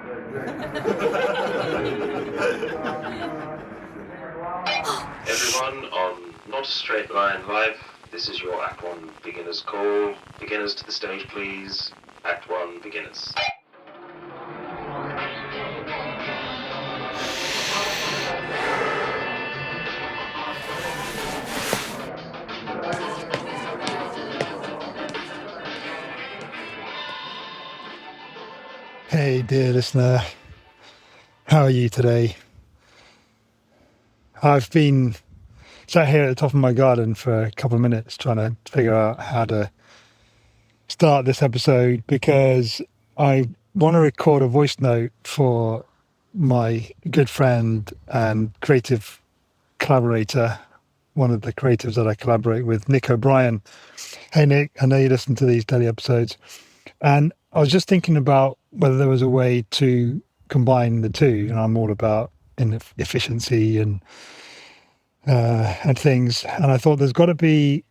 Everyone on Not a Straight Line Live, this is your Act 1 beginner's call. Beginners to the stage, please. Act 1 beginners. Hey, dear listener, how are you today? I've been sat here at the top of my garden for a couple of minutes trying to figure out how to start this episode because I want to record a voice note for my good friend and creative collaborator, one of the creatives that I collaborate with, Nick O'Brien. Hey, Nick, I know you listen to these daily episodes, and I was just thinking about whether there was a way to combine the two. And I'm all about efficiency and things. And I thought there's got to be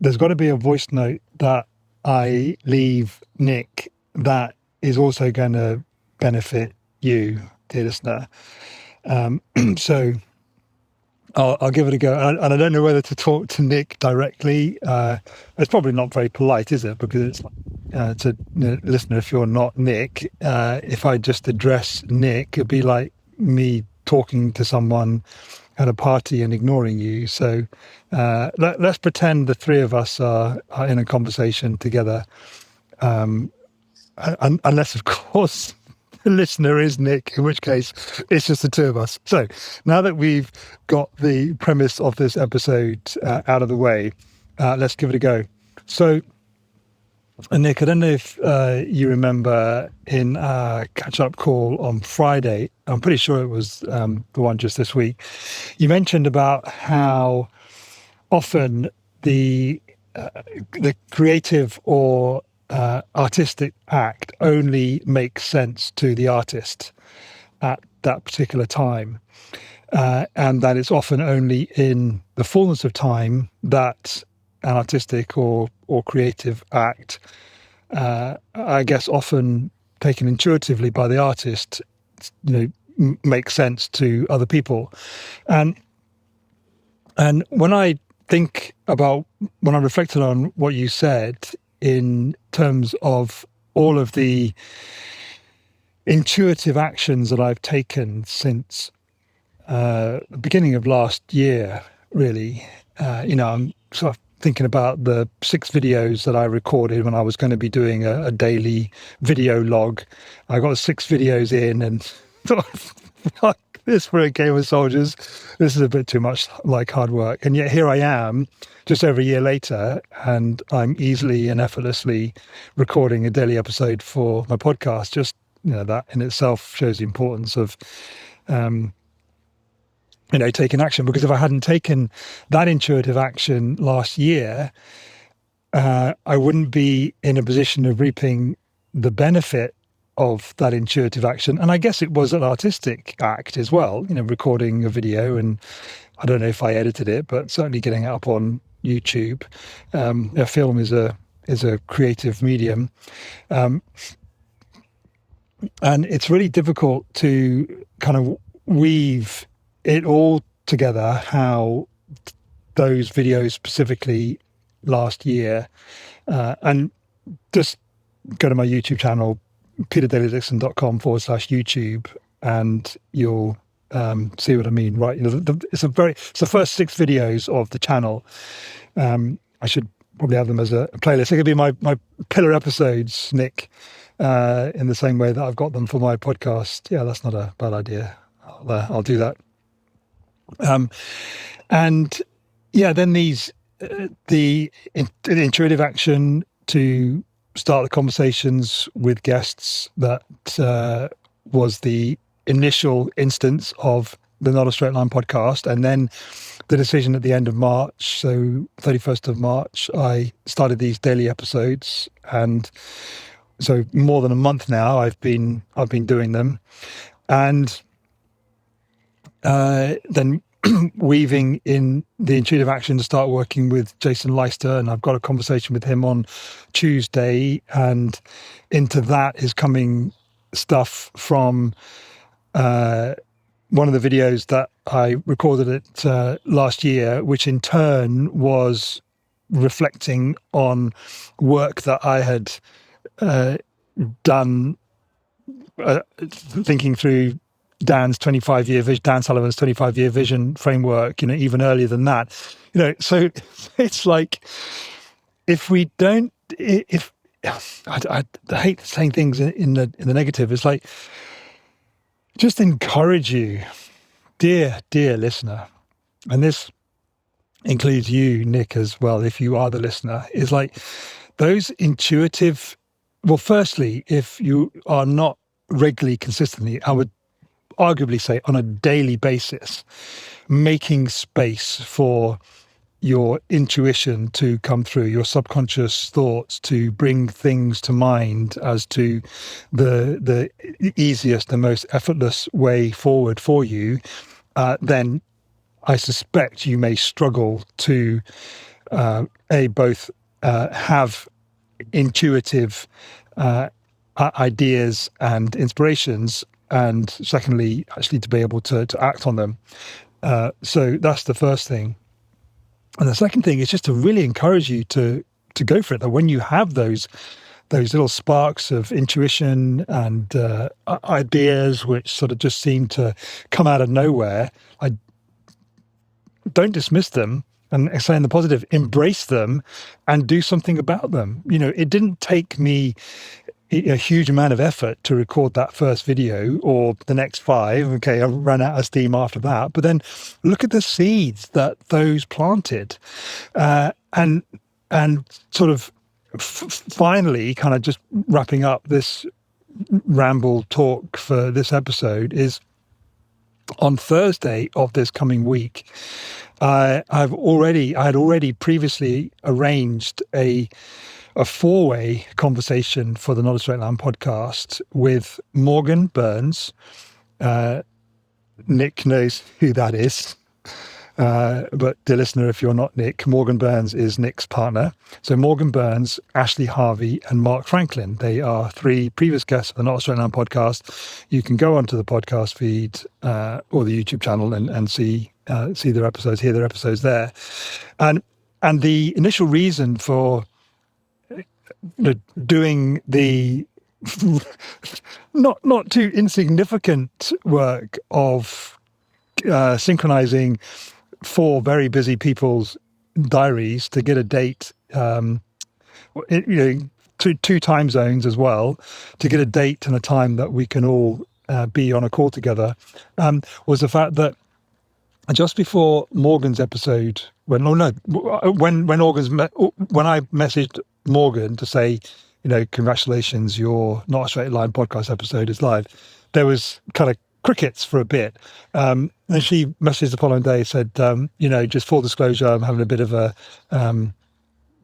a voice note that I leave Nick that is also going to benefit you, dear listener. So I'll give it a go. And I don't know whether to talk to Nick directly. It's probably not very polite, is it? Because it's to listener, if you're not Nick, if I just address Nick, it'd be like me talking to someone at a party and ignoring you. So let's pretend the three of us are in a conversation together. Unless, of course, the listener is Nick, in which case it's just the two of us. So now that we've got the premise of this episode out of the way, let's give it a go. So, Nick, I don't know if you remember in our catch-up call on Friday, I'm pretty sure it was the one just this week, you mentioned about how often the creative or artistic act only makes sense to the artist at that particular time, and that it's often only in the fullness of time that an artistic or creative act, I guess often taken intuitively by the artist, makes sense to other people. And when I reflected on what you said in terms of all of the intuitive actions that I've taken since the beginning of last year, really, I'm sort of thinking about the 6 videos that I recorded when I was going to be doing a daily video log. I got 6 videos in and thought, like, this for a game of soldiers, this is a bit too much like hard work. And yet here I am, just over a year later, and I'm easily and effortlessly recording a daily episode for my podcast. Just, that in itself shows the importance of taking action, because if I hadn't taken that intuitive action last year, I wouldn't be in a position of reaping the benefit of that intuitive action. And I guess it was an artistic act as well, recording a video, and I don't know if I edited it, but certainly getting it up on YouTube. A film is a creative medium. And it's really difficult to kind of weave it all together, how those videos specifically last year, and just go to my YouTube channel, peterdaly-dickson.com/YouTube, and you'll see what I mean, right? It's the first 6 videos of the channel. I should probably have them as a playlist. It could be my pillar episodes, Nick, in the same way that I've got them for my podcast. Yeah, that's not a bad idea. I'll do that. And yeah, then the intuitive action to start the conversations with guests, that was the initial instance of the Not a Straight Line podcast. And then the decision at the end of March, so 31st of March, I started these daily episodes. And so more than a month now I've been doing them. And then weaving in the intuitive action to start working with Jason Leister, and I've got a conversation with him on Tuesday, and into that is coming stuff from one of the videos that I recorded it last year, which in turn was reflecting on work that I had done, thinking through Dan Sullivan's 25-year vision framework, even earlier than that. So it's like, if we don't, if I hate saying things in the negative, it's like, just encourage you, dear listener, and this includes you, Nick, as well, if you are the listener, is like those intuitive, well, firstly, if you are not regularly, consistently, I would arguably say on a daily basis, making space for your intuition to come through, your subconscious thoughts to bring things to mind as to the easiest, the most effortless way forward for you, then I suspect you may struggle to both have intuitive ideas and inspirations, and secondly, actually to be able to act on them. So that's the first thing. And the second thing is just to really encourage you to go for it. That when you have those little sparks of intuition and ideas which sort of just seem to come out of nowhere, I don't dismiss them, and say in the positive, embrace them and do something about them. It didn't take me a huge amount of effort to record that first video or the next 5. Okay, I ran out of steam after that. But then look at the seeds that those planted. And sort of finally, kind of just wrapping up this ramble talk for this episode, is on Thursday of this coming week, I had already previously arranged a 4-way conversation for the Not a Straight Line podcast with Morgan Burns. Nick knows who that is. But dear listener, if you're not Nick, Morgan Burns is Nick's partner. So Morgan Burns, Ashley Harvey, and Mark Franklin. They are 3 previous guests of the Not a Straight Line podcast. You can go onto the podcast feed or the YouTube channel and see their episodes, hear their episodes there. And the initial reason for doing the not too insignificant work of synchronizing 4 very busy people's diaries to get a date, two time zones as well, to get a date and a time that we can all be on a call together, was the fact that just before Morgan's episode, when I messaged Morgan to say, congratulations, your Not a Straight Line podcast episode is live, there was kind of crickets for a bit. And she messaged the following day, said, just full disclosure, I'm having a bit of a, I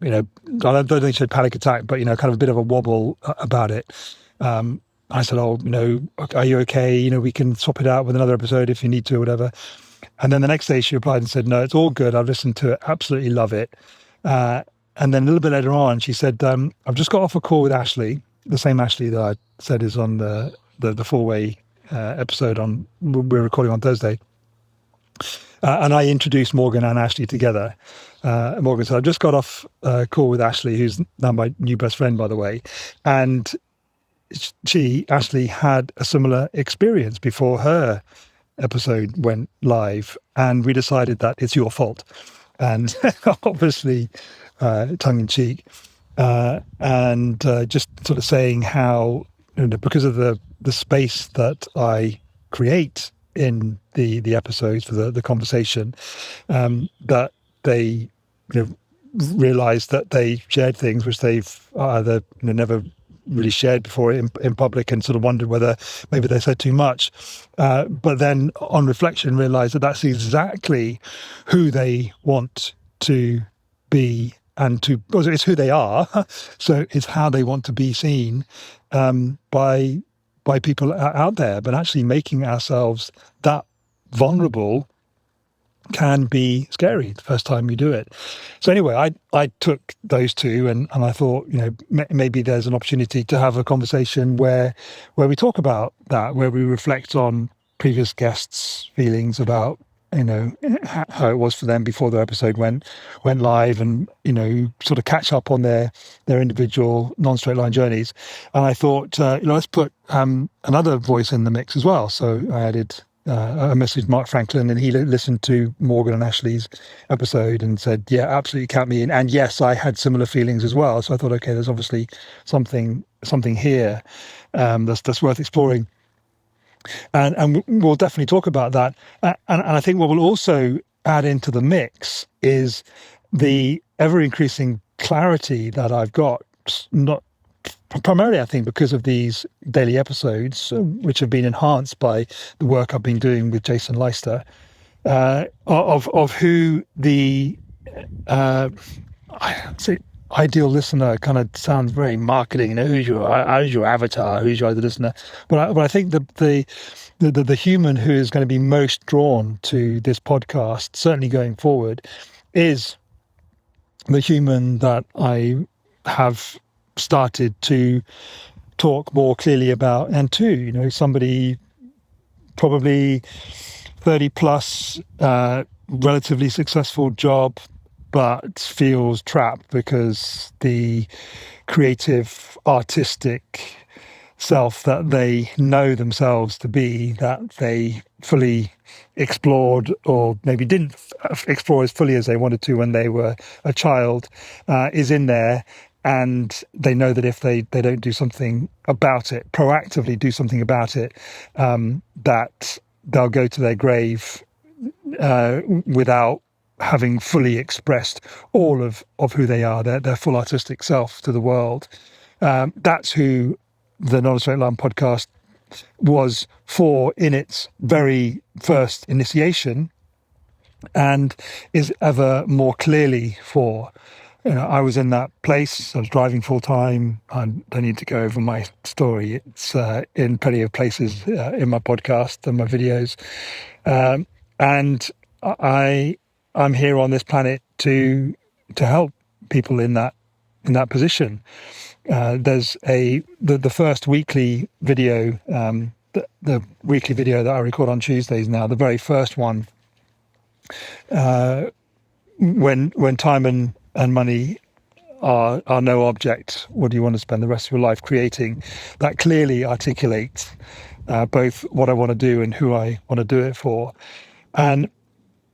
don't think she said panic attack, but, kind of a bit of a wobble about it. I said, are you okay? We can swap it out with another episode if you need to or whatever. And then the next day she replied and said, no, it's all good. I've listened to it. Absolutely love it. And then a little bit later on, she said, I've just got off a call with Ashley, the same Ashley that I said is on the 4-way episode we're recording on Thursday. And I introduced Morgan and Ashley together. Morgan said, I've just got off a call with Ashley, who's now my new best friend, by the way. And Ashley had a similar experience before her episode went live. And we decided that it's your fault. And obviously, tongue in cheek, and just sort of saying how, because of the space that I create in the episodes for the conversation, that they realized that they shared things which they've either never really shared before in public, and sort of wondered whether maybe they said too much, but then on reflection realized that that's exactly who they want to be, and it's who they are. So it's how they want to be seen by people out there, but actually making ourselves that vulnerable can be scary the first time you do it. So anyway, I took those two and I thought, maybe there's an opportunity to have a conversation where we talk about that, where we reflect on previous guests' feelings about, how it was for them before their episode went live, and, sort of catch up on their individual non-straight line journeys. And I thought, let's put another voice in the mix as well. So I added I messaged Mark Franklin, and he listened to Morgan and Ashley's episode and said, yeah, absolutely count me in. And yes, I had similar feelings as well. So I thought, okay, there's obviously something here that's worth exploring. And we'll definitely talk about that. And I think what we'll also add into the mix is the ever-increasing clarity that I've got, not primarily, I think, because of these daily episodes, which have been enhanced by the work I've been doing with Jason Leister, of who the ideal listener kind of sounds very marketing. Who's your avatar? Who's your ideal listener? But I think the human who is going to be most drawn to this podcast, certainly going forward, is the human that I have started to talk more clearly about, and to, somebody probably 30 plus, relatively successful job, but feels trapped because the creative, artistic self that they know themselves to be, that they fully explored, or maybe didn't explore as fully as they wanted to when they were a child, is in there. And they know that if they don't do something about it, proactively do something about it, that they'll go to their grave without having fully expressed all of who they are, their full artistic self to the world. That's who the Not a Straight Line podcast was for in its very first initiation, and is ever more clearly for. I was in that place. I was driving full time. I don't need to go over my story. It's in plenty of places in my podcast and my videos. And I'm here on this planet to help people in that position. There's the first weekly video, the weekly video that I record on Tuesdays now. The very first one, when time and money are no object, what do you want to spend the rest of your life creating? That clearly articulates both what I want to do and who I want to do it for. And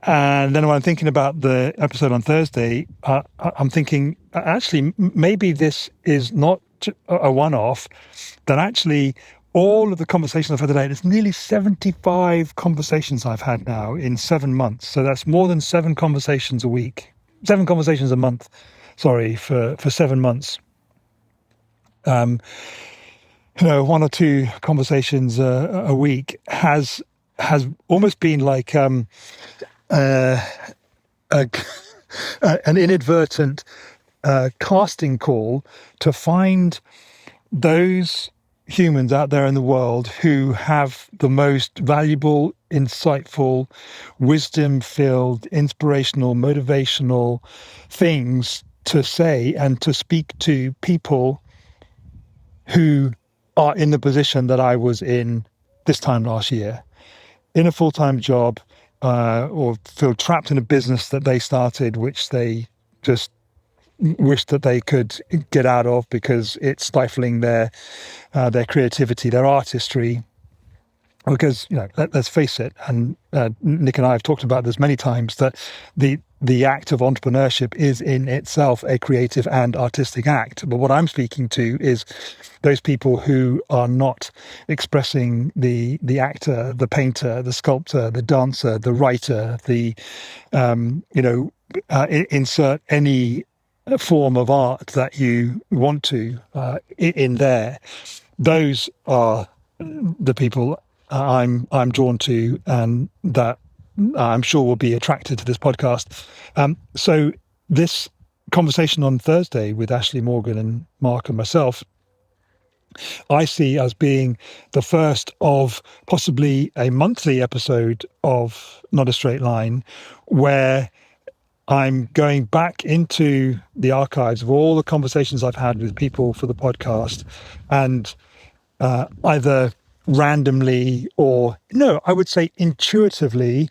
then when I'm thinking about the episode on Thursday, I'm thinking, actually, maybe this is not a one-off, that actually all of the conversations I've had today, it's nearly 75 conversations I've had now in 7 months. So that's more than 7 conversations a week. 7 conversations a month, for 7 months. 1 or 2 conversations a week has almost been like an inadvertent casting call to find those humans out there in the world who have the most valuable, insightful, wisdom-filled, inspirational, motivational things to say and to speak to people who are in the position that I was in this time last year, in a full-time job, or feel trapped in a business that they started, which they just wish that they could get out of because it's stifling their creativity, their artistry. Because, let's face it, and Nick and I have talked about this many times, that the act of entrepreneurship is in itself a creative and artistic act. But what I'm speaking to is those people who are not expressing the actor, the painter, the sculptor, the dancer, the writer, insert any form of art that you want to in there. Those are the people I'm drawn to, and that I'm sure will be attracted to this podcast. So this conversation on Thursday with Ashley, Morgan, and Mark and myself I see as being the first of possibly a monthly episode of Not a Straight Line, where I'm going back into the archives of all the conversations I've had with people for the podcast, and either randomly or, no, I would say intuitively,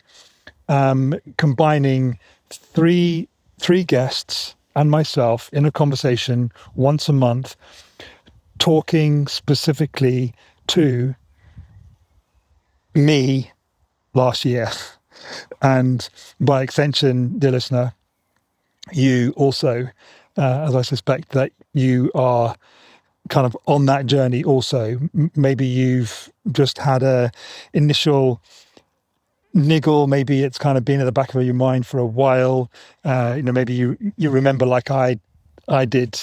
combining three guests and myself in a conversation once a month, talking specifically to me last year. And by extension, dear listener, you also, as I suspect that you are kind of on that journey also. Maybe you've just had a initial niggle, maybe it's kind of been at the back of your mind for a while. Maybe you remember, like I did,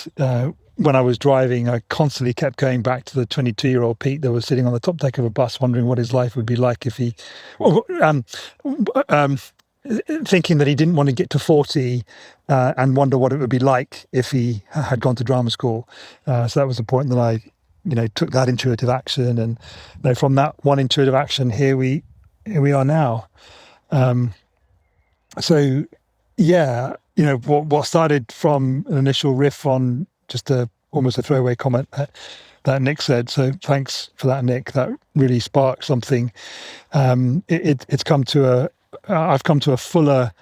when I was driving, I constantly kept going back to the 22-year-old Pete that was sitting on the top deck of a bus, wondering what his life would be like if he, thinking that he didn't want to get to 40 and wonder what it would be like if he had gone to drama school. So that was the point that I, took that intuitive action, and from that one intuitive action, here we are now. So yeah, what started from an initial riff on just almost a throwaway comment that Nick said. So thanks for that, Nick. That really sparked something. I've come to a fuller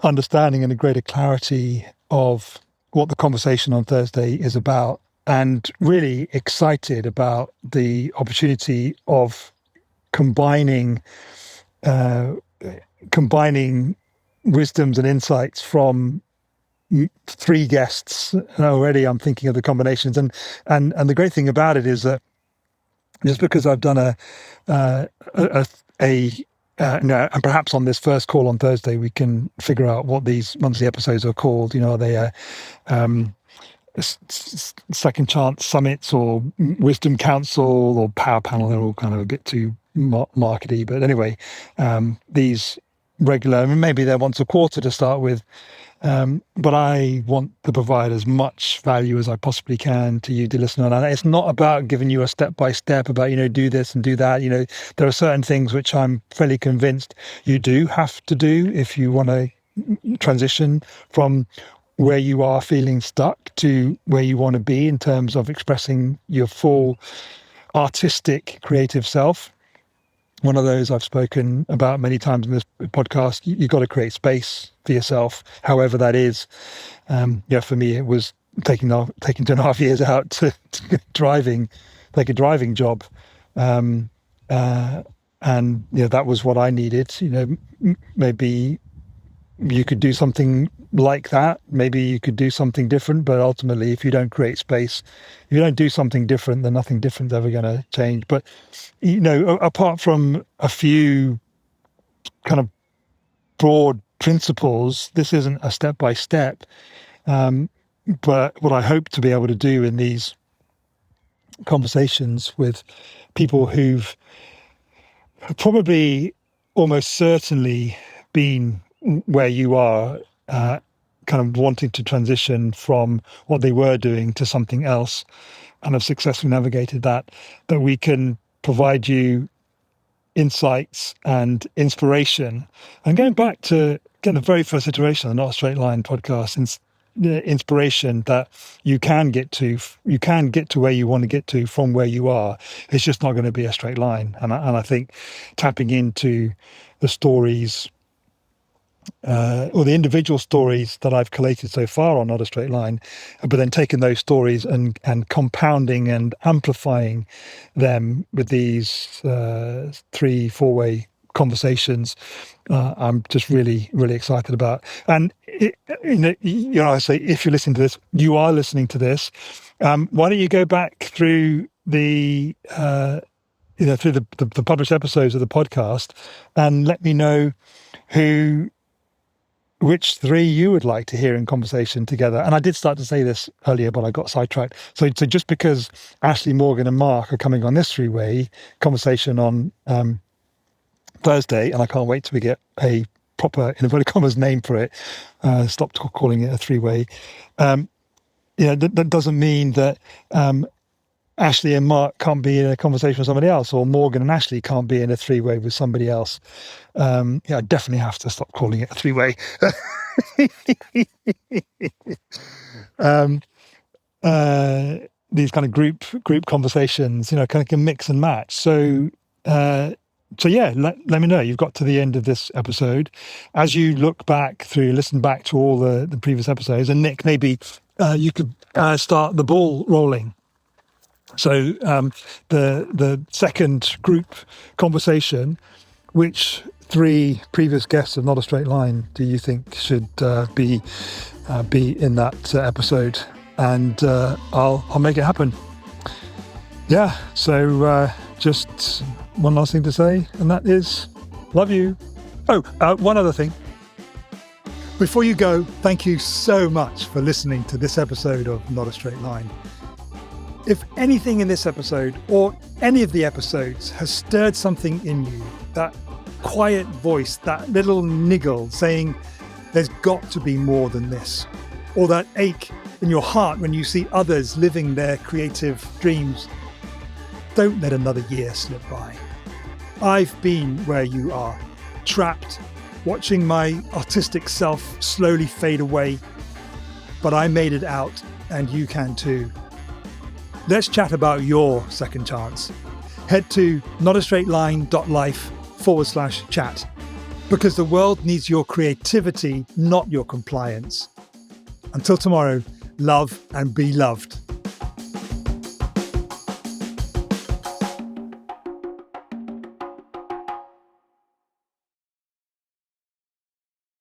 understanding and a greater clarity of what the conversation on Thursday is about, and really excited about the opportunity of combining wisdoms and insights from three guests. And already I'm thinking of the combinations, and the great thing about it is that just because I've done and perhaps on this first call on Thursday we can figure out what these monthly episodes are called. Are they second chance summits or wisdom council or power panel? They're all kind of a bit too markety, but anyway, these regular, maybe they're once a quarter to start with, but I want to provide as much value as I possibly can to you, dear listener. And it's not about giving you a step-by-step about, do this and do that. There are certain things which I'm fairly convinced you do have to do if you want to transition from where you are feeling stuck to where you want to be in terms of expressing your full artistic, creative self. One of those I've spoken about many times in this podcast. You've got to create space for yourself, however that is. For me, it was taking 2.5 years out to take a driving job. And that was what I needed. Maybe you could do something like that. Maybe you could do something different, but ultimately, if you don't create space, if you don't do something different, then nothing different is ever going to change. But, apart from a few kind of broad principles, this isn't a step-by-step. But what I hope to be able to do in these conversations with people who've probably almost certainly been where you are, kind of wanting to transition from what they were doing to something else, and have successfully navigated that we can provide you insights and inspiration. And going back to the very first iteration of the Not a Straight Line podcast, inspiration that you can get to where you want to get to from where you are. It's just not going to be a straight line. And I think tapping into the stories, or the individual stories that I've collated so far on Not a Straight Line, but then taking those stories and compounding and amplifying them with these 3-4-way conversations, I'm just really, really excited about. And I say, if you're listening to this, you are listening to this. Why don't you go back through the published episodes of the podcast and let me know which three you would like to hear in conversation together. And I did start to say this earlier, but I got sidetracked. So just because Ashley, Morgan and Mark are coming on this 3-way conversation on Thursday, and I can't wait till we get a proper, in inverted commas, name for it, stop calling it a 3-way, that doesn't mean that Ashley and Mark can't be in a conversation with somebody else, or Morgan and Ashley can't be in a three-way with somebody else. I definitely have to stop calling it a three-way. These kind of group conversations, kind of can mix and match. So yeah, let me know. You've got to the end of this episode. As you listen back to all the previous episodes, and Nick, maybe you could start the ball rolling. So the second group conversation, which 3 previous guests of Not a Straight Line do you think should be in that episode? And I'll make it happen. Yeah, so just one last thing to say, and that is, love you. Oh, one other thing. Before you go, thank you so much for listening to this episode of Not a Straight Line. If anything in this episode or any of the episodes has stirred something in you, that quiet voice, that little niggle saying there's got to be more than this, or that ache in your heart when you see others living their creative dreams, don't let another year slip by. I've been where you are, trapped, watching my artistic self slowly fade away, but I made it out, and you can too. Let's chat about your second chance. Head to notastraightline.life/chat, because the world needs your creativity, not your compliance. Until tomorrow, love and be loved.